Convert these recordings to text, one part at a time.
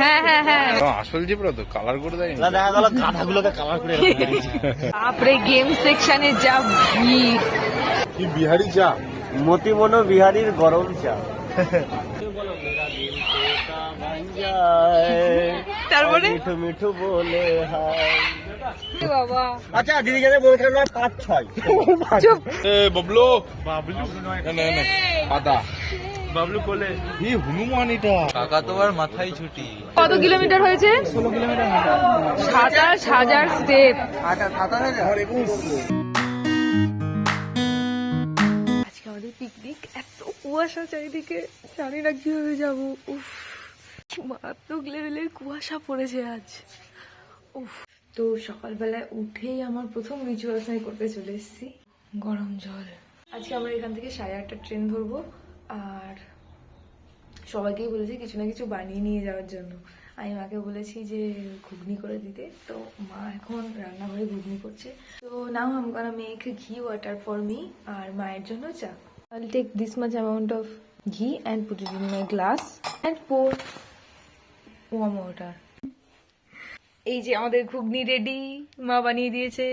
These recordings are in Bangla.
হ্যাঁ হ্যাঁ হ্যাঁ আসল জিব্রা তো কালার করে দেয় না, দেখা গেল গাধাগুলোকে কালার করে রেখে দিয়েছে। তারপরে গেম সেকশনে যা ভিড়। কি বিহারি চা মতিমনো বিহারীর গরম চা। তারপরে মিঠু মিঠু বলে হাই। এ বাবা আচ্ছা দিদি যাদের বলছিলাম না 5-6 চুপ। এ বাবলু নে আদা বাবলু কোলে এই হনুমান এটা কাকা তোমার মাথায় ছুটি। কত কিলোমিটার হয়েছে? 16 কিলোমিটার। 27,000 স্টেপ। আজকে আমাদের পিকনিক, এত কুয়াশা চারিদিকে, জানি না কিভাবে যাবো। উফ, মারাত্মক লেভেলের কুয়াশা পড়েছে আজ। উফ। তো সকালবেলায় উঠেই আমার প্রথম রিচুয়ালস আমি করতে চলে এসেছি, গরম জল। আজকে আমরা এখান থেকে 8:30 ট্রেন ধরবো, আর সবাইকেই বলেছি কিছু না কিছু বানিয়ে নিয়ে যাওয়ার জন্য। আমি মাকে বলেছি যে ঘুগনি করে দিতে, তো মা এখন রান্নাঘরে ঘুগনি করছে। তো নাও আম গোনা মেক ঘি ওয়াটার ফর মি, আর মায়ের জন্য চা। I'll take this much amount of ghee and put it in my glass and pour warm water. এই যে আমাদের ঘুগনি রেডি, মা বানিয়ে দিয়েছে।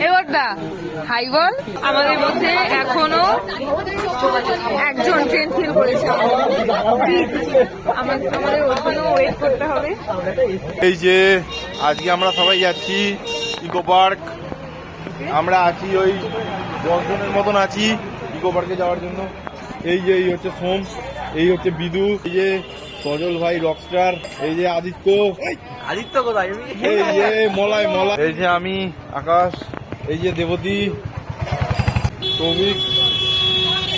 এবার দা হাই বল। আমাদের মধ্যে এখনো একজন ট্রেন ফেল করেছে, আমাদের ওখানেও ওয়েট করতে হবে। এই যে আজকে আমরা সবাই যাচ্ছি ইকো পার্ক। আমরা আছি ওই 10 জনের মতন আছি ইকো পার্কে যাওয়ার জন্য। এই যে এই হচ্ছে সোম, এই হচ্ছে বিদু, এই যে সজল ভাই রকস্টার, এই যে আদিত্য কোথায়? এই যে মলয়, এই যে আমি আকাশ, এই যে দেবতী, সৌভিক,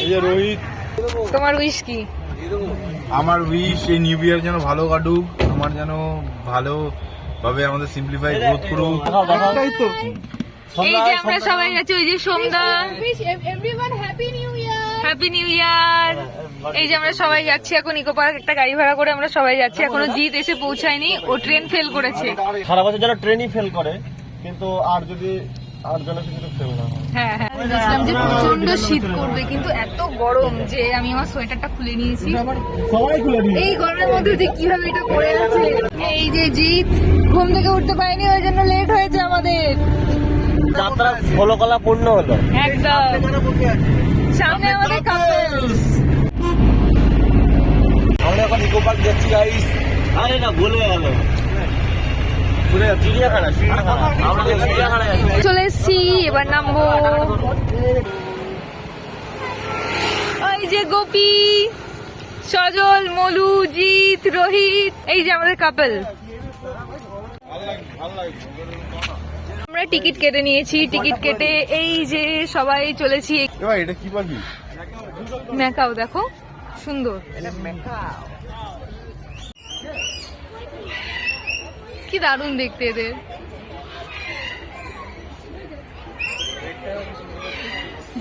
এই যে রোহিত। তোমার উইশ কি? আমার উইশ এই নিউ ইয়ার যেন ভালো কাটুক, আমার যেন ভালো ভাবে আমাদের সিম্পলিফাই গ্রোথ করুক। এই যে আমরা সবাই যাচ্ছি, ওই যে সোমদা, হ্যাপি নিউ ইয়ার। এই যে আমরা সবাই যাচ্ছি এখন ইকো পার্ক, একটা গাড়ি ভাড়া করে আমরা সবাই যাচ্ছি। এখনো জিৎ এসে পৌঁছায়নি, ও ট্রেন ফেল করেছে। সারা বছর যারা ট্রেনই ফেল করে, কিন্তু আর যদি 8 জনের কিছু ফেল না হয়। হ্যাঁ হ্যাঁ, বুঝলাম যে প্রচন্ড শীত করবে, কিন্তু এত গরম যে আমি আমার সোয়েটারটা খুলে নিয়েছি। এই গরমের মধ্যে যে কিভাবে এটা পরে আছে। এই যে জিৎ ঘুম থেকে উঠতে পারেনি, ওই জন্য লেট হয়েছে আমাদের। যাত্রা ফলকলা পূর্ণ হলো একদম। সামনে আমাদের কাপলস। আমরা এখন ইকো পার্ক যাচ্ছি গাইস। আরে না বলে গেল পুরো চিড়িয়াখানা। আমরা চিড়িয়াখানা চলে এসছি, এবার নামবো। ওই যে গোপী, সজল, মলু, জিৎ, রোহিত, এই যে আমাদের কাপল। আমরা টিকিট কেটে নিয়েছি, টিকিট কেটে এই যে সবাই চলেছি। এটা কি পাখি? ম্যাকাও দেখো, সুন্দর। কি দারুণ দেখতে এদের।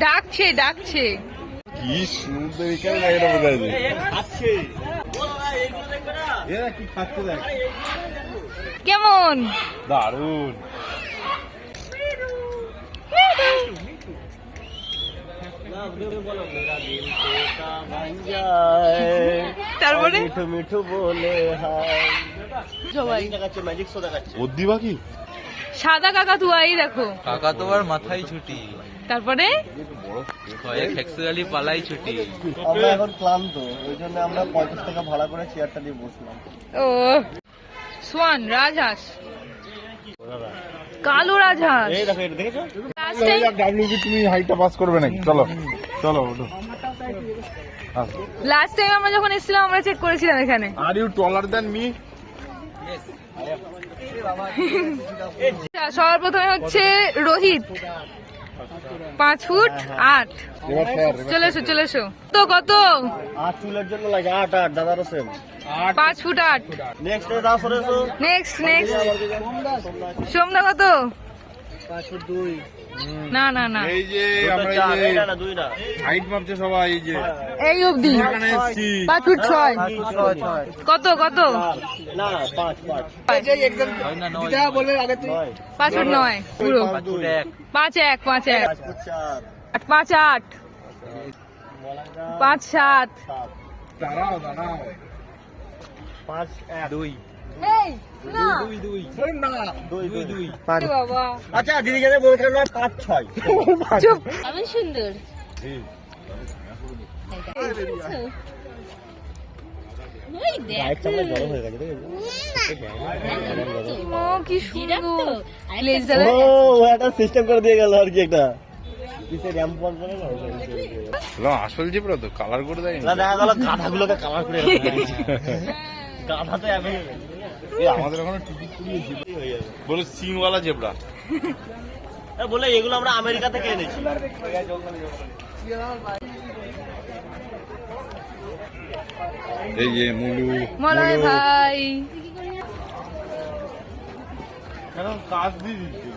ডাকছে ডাকছে। কি সুন্দর এখানে লাগে না বোঝা যায়। আছে এরা কি খাচ্ছে দেখ, কেমন দারুণ। তারপরে মিঠু মিঠু বলে হাই। সবাই দেখাচ্ছে ম্যাজিক শো দেখাচ্ছে। বদ্যি পাখি সাদা কাকাতুয়াই দেখো। কাকা তোমার মাথায় ছুটি। তারপরে কয়েক অ্যাকচুয়ালি পালাই ছুটি। আমরা এখন ক্লান্ত, ওই জন্য আমরা 50 টাকা ভাড়া করে চেয়ারটা দিয়ে বসলাম। ও সোয়ান, রাজহাঁস, কালো রাজহাঁস। এই দেখো, এটা দেখেছো? লাস্ট টাইম ডাব্লিউ তুমি হাইটটা পাস করবে নাকি? চলো চলো ওঠো। লাস্ট টাইম আমরা যখন এসেছিলাম আমরা চেক করেছিলাম এখানে। Are you taller than me? সবার প্রথমে হচ্ছে রোহিত, 5 ফুট 8। চলে এসো চলে এসো। তো কত? 8 চুলের জন্য লাগে 8 দাদারও সেম 5 ফুট 8। নেক্সট দাও সরেছো। নেক্সট সোমদা কত? 5 ফুট 2। না না না, এই যে আমরা এই যে না 2 না হাইট মাপছে সবাই, এই যে এই অবধি এখানে এসেছি। 5 ফুট 6। 6 কত কত? না 5 5 ফুট 9 পুরো। 5 1 5 1 5 ফুট 4 5 8 5, 7। দাঁড়াও দাঁড়াও 5, 1, 2। এই না এ বাবা আচ্ছা দিদি যাদের বলছিলাম না 5, 6। চুপ। আমি সুন্দর ওই দেখ লাইট চাপলে বড় হয়ে গেছে ও কি জিরাফ তো সুন্দর আরেকটা লেজদার ও একটা সিস্টেম করে দিয়ে গেল আর কি একটা কিসের র্যাম্প বল করে না আসল জিব্রা তো কালার করে দেয় না দেখা গেল গাধাগুলোকে কালার করে গাধা তো আমাদের ওখানে টিকিট করিয়েছি বলে সিনওয়ালা জেব্রা বলে এগুলো আমরা আমেরিকা থেকে এনেছি এই যে মুলু মলয় ভাই এখন কাজ দিয়ে দিচ্ছে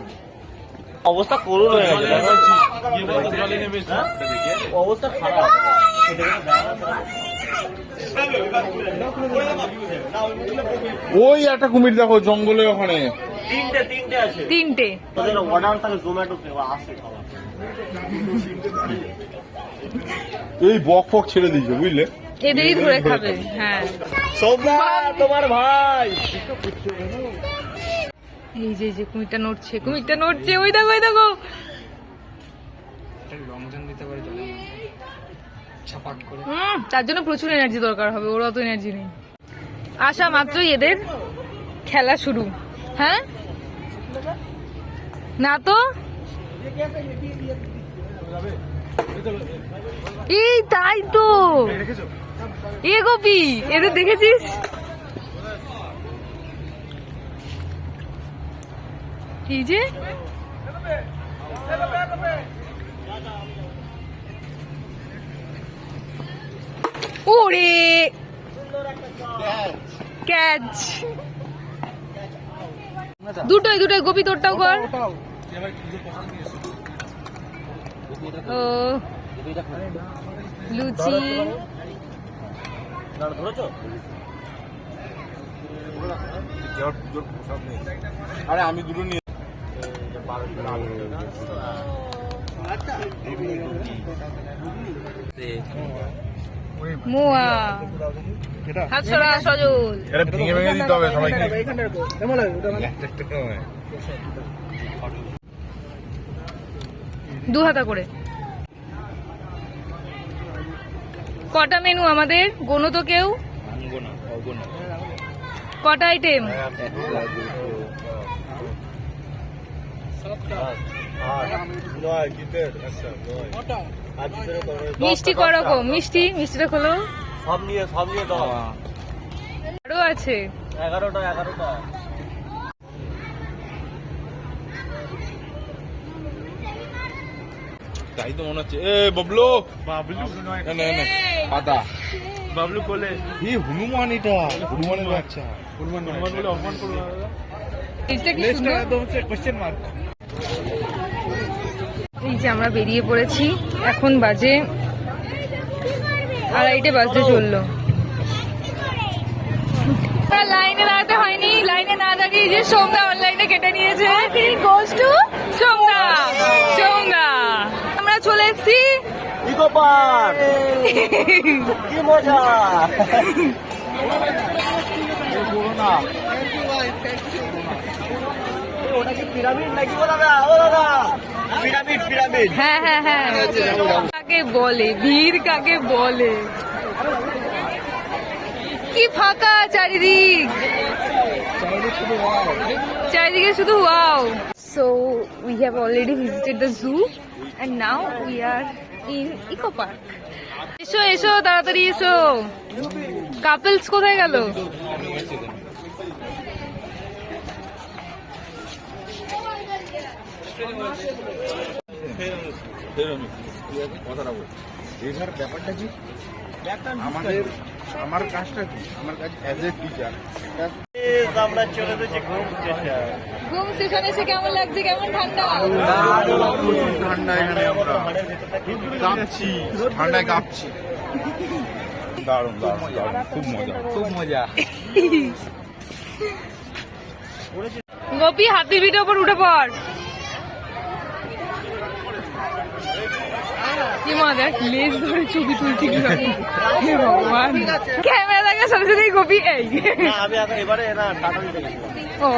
অবস্থা করুন হয়ে গেছে অবস্থা খারাপ ওই একটা কুমির দেখো জঙ্গলে ওখানে তিনটে আছে 3টে তোদের অর্ডার থাকে জোম্যাটোতে আসে খাবার এই বক ফক ছেড়ে দিয়েছে বুঝলে এদেরই ধরে খাবে হ্যাঁ সোমনা তোমার ভাই এই যে কুমিরটা নড়ছে ওই দেখো তার জন্য প্রচুর এনার্জি দরকার হবে ওর অত এনার্জি নেই আসা মাত্রই এদের খেলা শুরু হ্যাঁ না তো এই তাই তো এ গোপি এদের দেখেছিস কি যে ওরে ক্যাচ দুটোই গোপি তোরটাও কর ও লুচি ধরেছো আরে আমি দুটো নিয়ে মোয়া হাত সরা সজল এটা ভেঙে ভেঙে দিতে হবে সবাইকে দু হাতা করে কটা মেনু আমাদের গোনো তো কেউ কটা আইটেম মিষ্টি করকম মিষ্টিটা খোলো সব নিয়ে দাও আরো আছে 11টা তাই তো মনে হচ্ছে এ বাবলু এনে পাতা বাবলু কোলে এই হনুমানের বাচ্চা হনুমান বলে অপমান করবো এইটা কি সুন্দর একদম হচ্ছে কোশ্চেন মার্ক এই যে আমরা বেরিয়ে পড়েছি এখন বাজে 2:30 বাজতে চললো লাইনে দাঁড়াতে হয়নি লাইনে না দাঁড়িয়ে যে সোমদা অনলাইনে কেটে নিয়েছে সোমদা আমরা চলে এসেছি ইকো পার্ক কি মজা ওটা কি পিরামিড নাকি ও দাদা পিরামিড হ্যাঁ কাকে বলে ভিড় কাকে বলে কি ফাঁকা চারিদিকে শুধু wow so we have already visited the zoo and now we are in eco park এসো তাড়াতাড়ি এসো কাপলস কোথায় গেল এটার ব্যাপারটা কি আমার কাজটা কি আমার কাজ অ্যাজ এ টিচার আমরা চলে এসেছি ঘুম স্টেশন ঘুম স্টেশন এসে কেমন লাগছে কেমন ঠান্ডা ঠান্ডা এখানে আমরা কাঁপছি ঠান্ডায় কাঁপছি দারুণ খুব মজা গোপী হাতি ভিডিও উপর উঠে পড় কি মা দেখ লেজ ধরে ছবি তুলছি কিভাবে হে ভগবান ক্যামেরা দেখার সাথে সাথেই কপি এই আমি এবারে না টাটা দিতে গেছি। ও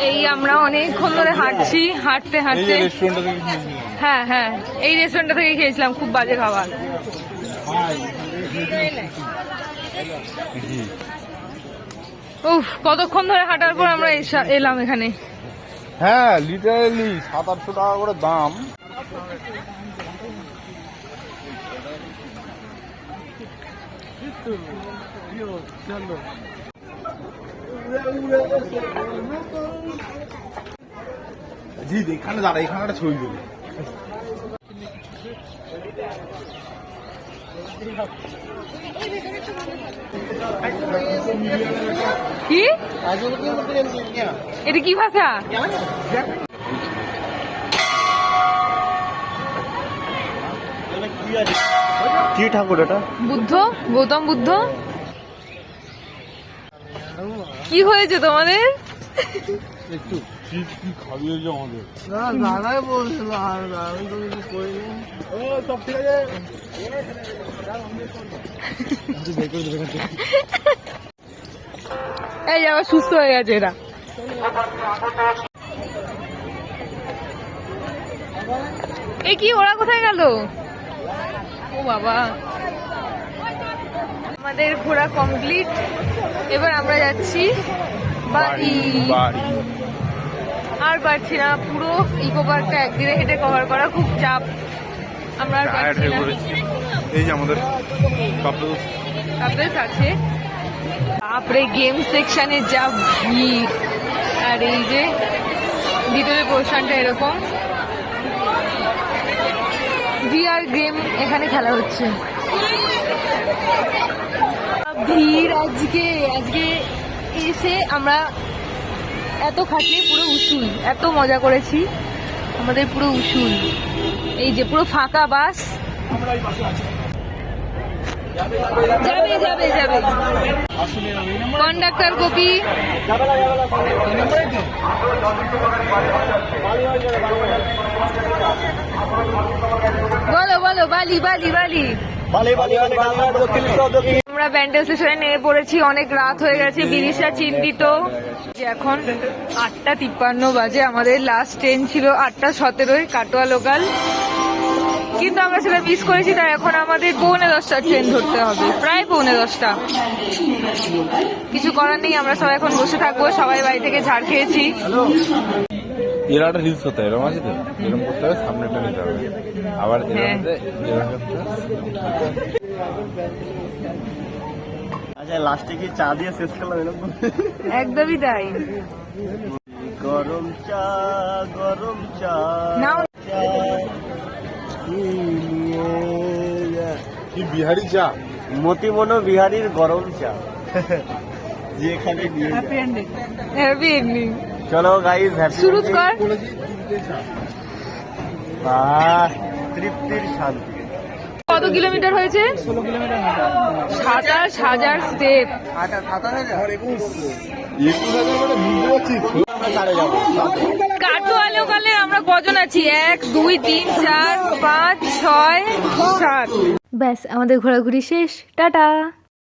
এই আমরা অনেকক্ষণ ধরে হাঁটছি হাঁটতে এই হাঁটতে যে রেস্টুরেন্টটা থেকে খেয়েছি। হ্যাঁ হ্যাঁ এই রেস্টুরেন্টটা থেকে খেয়েছিলাম খুব বাজে খাবার জি। উফ কতক্ষণ ধরে হাঁটার পর আমরা এলাম এখানে হ্যাঁ লিটারালি 700-800 টাকা করে দাম। জি এখানে দাঁড়া, এখানে একটা ছবি তুলি। কি এটা কি ভাষা কি ঠাকুর এটা? বুদ্ধ গৌতম বুদ্ধ কি হয়েছে তোমাদের একটু কি কি খাবিয়ে যে আমাদের দাদাই বলছিল আর আমি তো কিছু করিনি। ও সব ঠিক আছে। এই যে আবার সুস্থ হয়ে গেছে এরা এ কি ওরা কোথায় গেল ও বাবা আমাদের ঘোরা কমপ্লিট এবার আমরা যাচ্ছি বাড়ি বাড়ি। আর পারছি না পুরো ইকো পার্কটা একদিনে হেঁটে কভার করা খুব চাপ আমরা আর টায়ার্ড পারছি হয়ে না পড়েছি। এই যে আমাদের কাপড় কাপেলস আছে বাপরে গেম সেকশনে যা ভিড় আর এই যে ভিতরে পোর্শনটা এরকম ভিআর গেম এখানে খেলা হচ্ছে ভিড় আজকে এসে আমরা এত খাটলে পুরো উসুল এত মজা করেছি আমাদের পুরো উসুল এই যে পুরো ফাঁকা বাস যাবে যাবে যাবে কন্ডাক্টর কপি বলো বলো বালি বালি বালি আমরা ব্যান্ডেল স্টেশনে নেমে পড়েছি অনেক রাত হয়ে গেছে বিদিশা চিন্তিত যে এখন 8:53 বাজে আমাদের লাস্ট ট্রেন ছিল 8:17 কাটোয়া লোকাল কিন্তু আমরা সেটা মিস করেছি তাই এখন আমাদের 9:45 ট্রেন ধরতে হবে প্রায় 9:45 কিছু করার নেই আমরা সবাই এখন বসে থাকবো সবাই বাড়ি থেকে ঝাড় খেয়েছি এরা একটা রিলস করতে হবে এরকম আছে তো এরকম করতে হবে সামনেটা নিতে হবে আবার হ্যাঁ। আচ্ছা লাস্টে কি চা দিয়ে শেষ করলাম এরকম? একদমই তাই গরম চা গরম চা নাও কি বিহারি চা মতিমনো বিহারীর গরম চা যেখানে নিয়ে যায়। হ্যাপি এন্ডিং চলো গাইস শুরু কর তৃপ্তির শান্তি। কত কিলোমিটার হয়েছে 27,000 স্টেপ কাটোয়া লোকালে আমরা কজন আছি 1 2 3 4 5 6 7 ব্যাস আমাদের ঘোরাঘুরি শেষ টাটা।